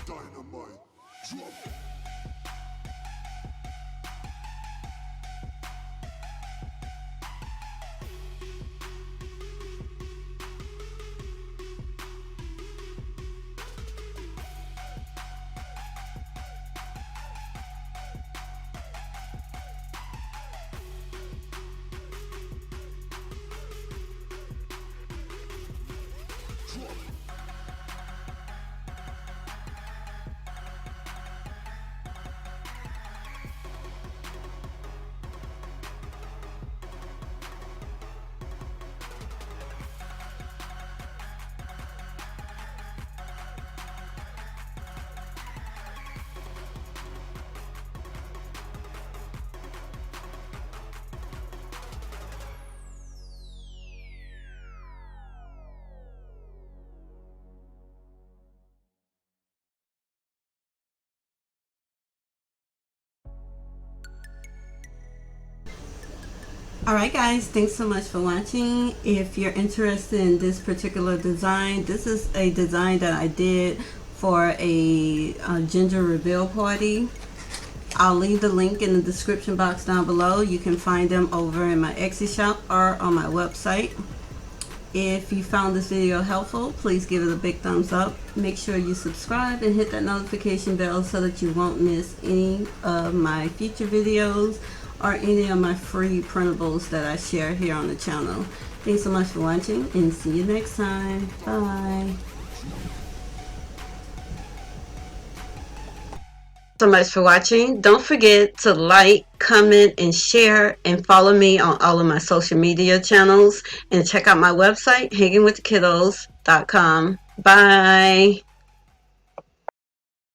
Dynamite drop. Alright guys, thanks so much for watching. If you're interested in this particular design, this is a design that I did for a gender reveal party. I'll leave the link in the description box down below. You can find them over in my Etsy shop or on my website. If you found this video helpful, please give it a big thumbs up. Make sure you subscribe and hit that notification bell so that you won't miss any of my future videos or any of my free printables that I share here on the channel. Thanks so much for watching and see you next time. Bye. So much for watching. Don't forget to like, comment, and share, and follow me on all of my social media channels, and check out my website, hangingwiththekiddos.com. Bye.